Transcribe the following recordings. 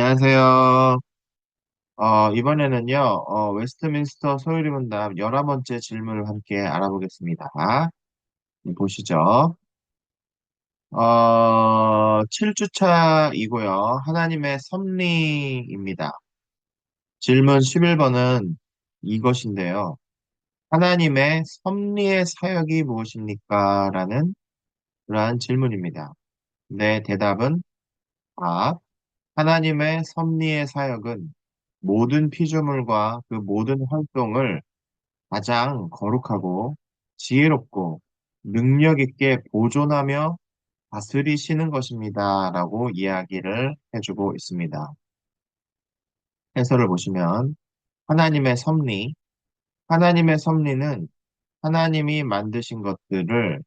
안녕하세요. 이번에는요, 웨스트민스터 소요리 문답 11번째 질문을 함께 알아보겠습니다. 보시죠. 7주차이고요. 하나님의 섭리입니다. 질문 11번은 이것인데요. 하나님의 섭리의 사역이 무엇입니까? 라는 그러한 질문입니다. 네, 대답은 답. 하나님의 섭리의 사역은 모든 피조물과 그 모든 활동을 가장 거룩하고 지혜롭고 능력 있게 보존하며 다스리시는 것입니다. 라고 이야기를 해주고 있습니다. 해설을 보시면 하나님의 섭리, 하나님의 섭리는 하나님이 만드신 것들을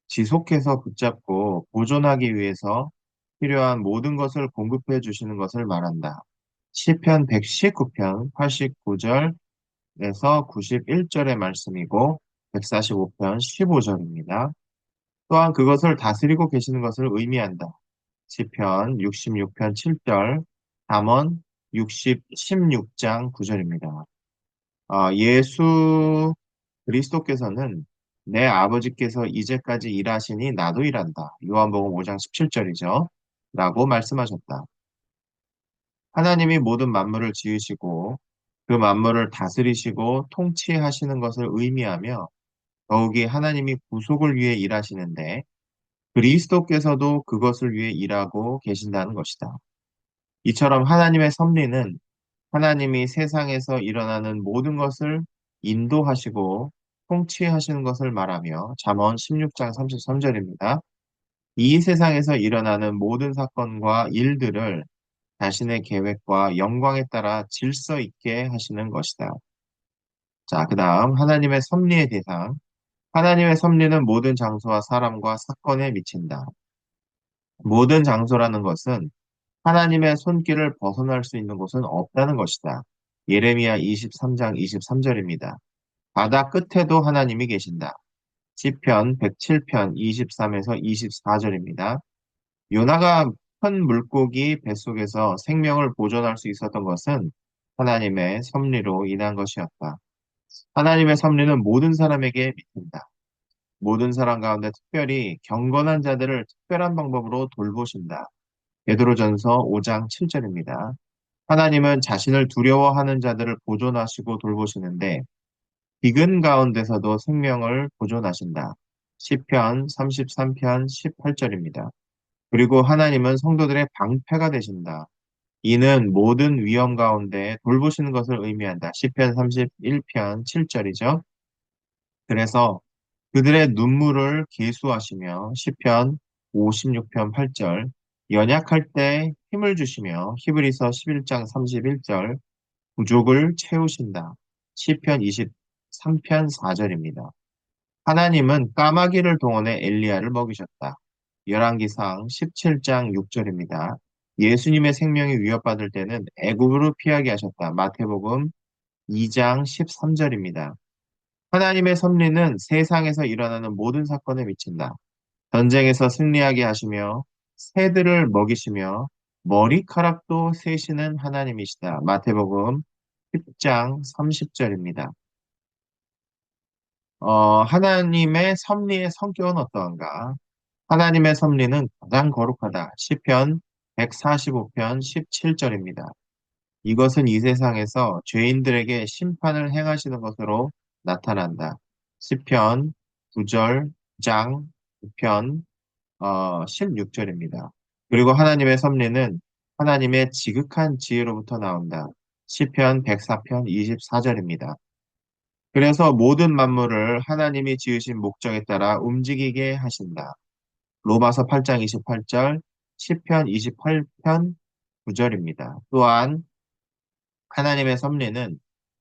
지속해서 붙잡고 보존하기 위해서 필요한 모든 것을 공급해 주시는 것을 말한다. 시편 119편 89절에서 91절의 말씀이고 145편 15절입니다. 또한 그것을 다스리고 계시는 것을 의미한다. 시편 66편 7절, 잠언 16장 9절입니다. 예수 그리스도께서는 내 아버지께서 이제까지 일하시니 나도 일한다. 요한복음 5장 17절이죠. 라고 말씀하셨다. 하나님이 모든 만물을 지으시고 그 만물을 다스리시고 통치하시는 것을 의미하며 더욱이 하나님이 구속을 위해 일하시는데 그리스도께서도 그것을 위해 일하고 계신다는 것이다. 이처럼 하나님의 섭리는 하나님이 세상에서 일어나는 모든 것을 인도하시고 통치하시는 것을 말하며 잠언 16장 33절입니다. 이 세상에서 일어나는 모든 사건과 일들을 자신의 계획과 영광에 따라 질서 있게 하시는 것이다. 자, 그 다음 하나님의 섭리의 대상. 하나님의 섭리는 모든 장소와 사람과 사건에 미친다. 모든 장소라는 것은 하나님의 손길을 벗어날 수 있는 곳은 없다는 것이다. 예레미야 23장 23절입니다. 바다 끝에도 하나님이 계신다. 시편 107편 23에서 24절입니다. 요나가 큰 물고기 뱃속에서 생명을 보존할 수 있었던 것은 하나님의 섭리로 인한 것이었다. 하나님의 섭리는 모든 사람에게 미친다. 모든 사람 가운데 특별히 경건한 자들을 특별한 방법으로 돌보신다. 베드로전서 5장 7절입니다. 하나님은 자신을 두려워하는 자들을 보존하시고 돌보시는데 기근 가운데서도 생명을 보존하신다. 시편 33편 18절입니다. 그리고 하나님은 성도들의 방패가 되신다. 이는 모든 위험 가운데 돌보시는 것을 의미한다. 시편 31편 7절이죠. 그래서 그들의 눈물을 계수하시며 시편 56편 8절 연약할 때 힘을 주시며 히브리서 11장 31절 부족을 채우신다. 시편 23편 4절입니다. 하나님은 까마귀를 동원해 엘리야를 먹이셨다. 열왕기상 17장 6절입니다. 예수님의 생명이 위협받을 때는 애굽으로 피하게 하셨다. 마태복음 2장 13절입니다. 하나님의 섭리는 세상에서 일어나는 모든 사건에 미친다. 전쟁에서 승리하게 하시며 새들을 먹이시며 머리카락도 세시는 하나님이시다. 마태복음 10장 30절입니다. 하나님의 섭리의 성격은 어떠한가? 하나님의 섭리는 가장 거룩하다. 시편 145편 17절입니다. 이것은 이 세상에서 죄인들에게 심판을 행하시는 것으로 나타난다. 시편 9절 장 9편 16절입니다. 그리고 하나님의 섭리는 하나님의 지극한 지혜로부터 나온다. 시편 104편 24절입니다. 그래서 모든 만물을 하나님이 지으신 목적에 따라 움직이게 하신다. 로마서 8장 28절, 시편 28편 9절입니다. 또한 하나님의 섭리는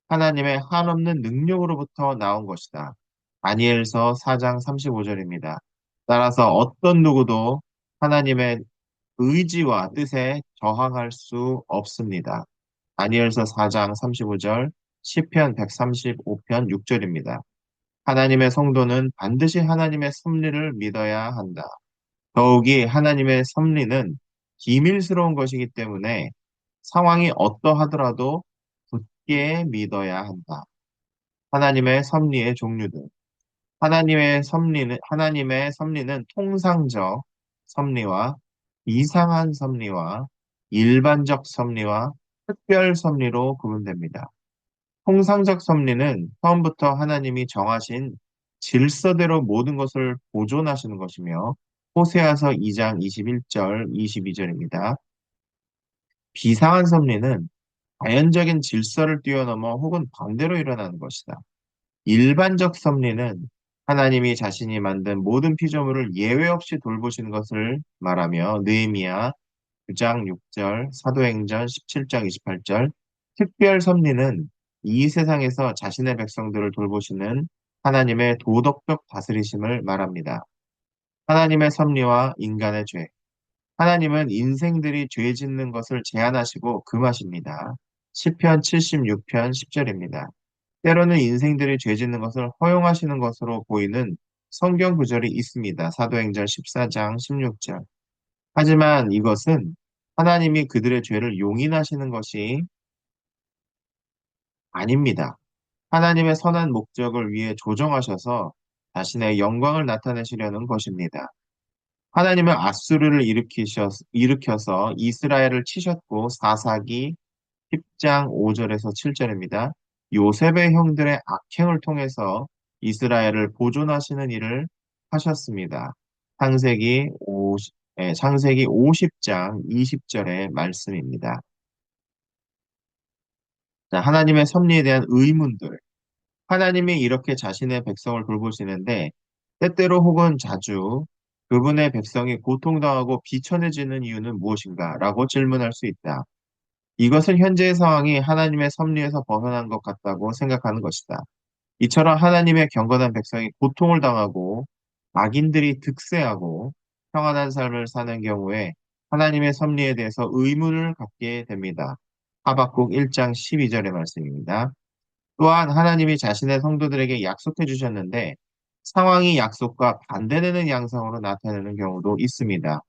하나님의 한없는 능력으로부터 나온 것이다. 다니엘서 4장 35절입니다. 따라서 어떤 누구도 하나님의 의지와 뜻에 저항할 수 없습니다. 다니엘서 4장 35절, 시편 135편 6절입니다. 하나님의 성도는 반드시 하나님의 섭리를 믿어야 한다. 더욱이 하나님의 섭리는 기밀스러운 것이기 때문에 상황이 어떠하더라도 굳게 믿어야 한다. 하나님의 섭리의 종류들. 하나님의 섭리는 통상적 섭리와 이상한 섭리와 일반적 섭리와 특별 섭리로 구분됩니다. 통상적 섭리는 처음부터 하나님이 정하신 질서대로 모든 것을 보존하시는 것이며, 호세아서 2장 21절, 22절입니다. 비상한 섭리는 자연적인 질서를 뛰어넘어 혹은 반대로 일어나는 것이다. 일반적 섭리는 하나님이 자신이 만든 모든 피조물을 예외 없이 돌보시는 것을 말하며, 느헤미야 9장 6절, 사도행전 17장 28절. 특별 섭리는 이 세상에서 자신의 백성들을 돌보시는 하나님의 도덕적 다스리심을 말합니다. 하나님의 섭리와 인간의 죄. 하나님은 인생들이 죄 짓는 것을 제한하시고 금하십니다. 시편 76편 10절입니다. 때로는 인생들이 죄 짓는 것을 허용하시는 것으로 보이는 성경 구절이 있습니다. 사도행전 14장 16절. 하지만 이것은 하나님이 그들의 죄를 용인하시는 것이 아닙니다. 하나님의 선한 목적을 위해 조정하셔서 자신의 영광을 나타내시려는 것입니다. 하나님은 아수르를 일으켜서 이스라엘을 치셨고, 사사기 10장 5절에서 7절입니다. 요셉의 형들의 악행을 통해서 이스라엘을 보존하시는 일을 하셨습니다. 창세기 50장 20절의 말씀입니다. 자, 하나님의 섭리에 대한 의문들. 하나님이 이렇게 자신의 백성을 돌보시는데, 때때로 혹은 자주 그분의 백성이 고통당하고 비천해지는 이유는 무엇인가? 라고 질문할 수 있다. 이것은 현재의 상황이 하나님의 섭리에서 벗어난 것 같다고 생각하는 것이다. 이처럼 하나님의 경건한 백성이 고통을 당하고 악인들이 득세하고 평안한 삶을 사는 경우에 하나님의 섭리에 대해서 의문을 갖게 됩니다. 하박국 1장 12절의 말씀입니다. 또한 하나님이 자신의 성도들에게 약속해 주셨는데, 상황이 약속과 반대되는 양상으로 나타나는 경우도 있습니다.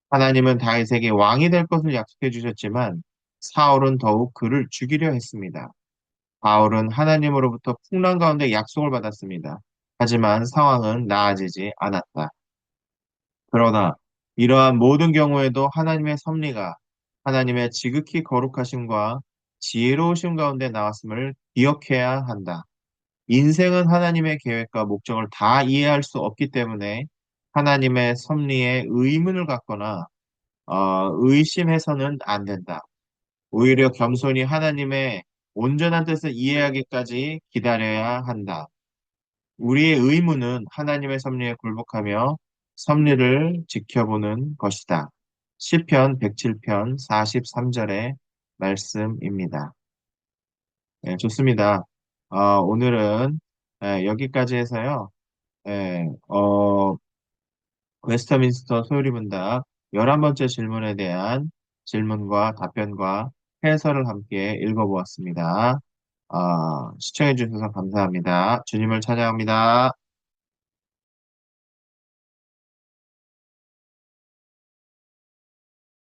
하나님은 다윗에게 왕이 될 것을 약속해 주셨지만 사울은 더욱 그를 죽이려 했습니다. 바울은 하나님으로부터 풍랑 가운데 약속을 받았습니다. 하지만 상황은 나아지지 않았다. 그러나 이러한 모든 경우에도 하나님의 섭리가 하나님의 지극히 거룩하심과 지혜로우심 가운데 나왔음을 기억해야 한다. 인생은 하나님의 계획과 목적을 다 이해할 수 없기 때문에 하나님의 섭리에 의문을 갖거나 의심해서는 안 된다. 오히려 겸손히 하나님의 온전한 뜻을 이해하기까지 기다려야 한다. 우리의 의무는 하나님의 섭리에 굴복하며 섭리를 지켜보는 것이다. 시편 107편 43절의 말씀입니다. 네, 좋습니다. 오늘은 여기까지 해서요. 예, 웨스터민스터 소요리문답 11번째 질문에 대한 질문과 답변과 해설을 함께 읽어보았습니다. 시청해주셔서 감사합니다. 주님을 찬양합니다.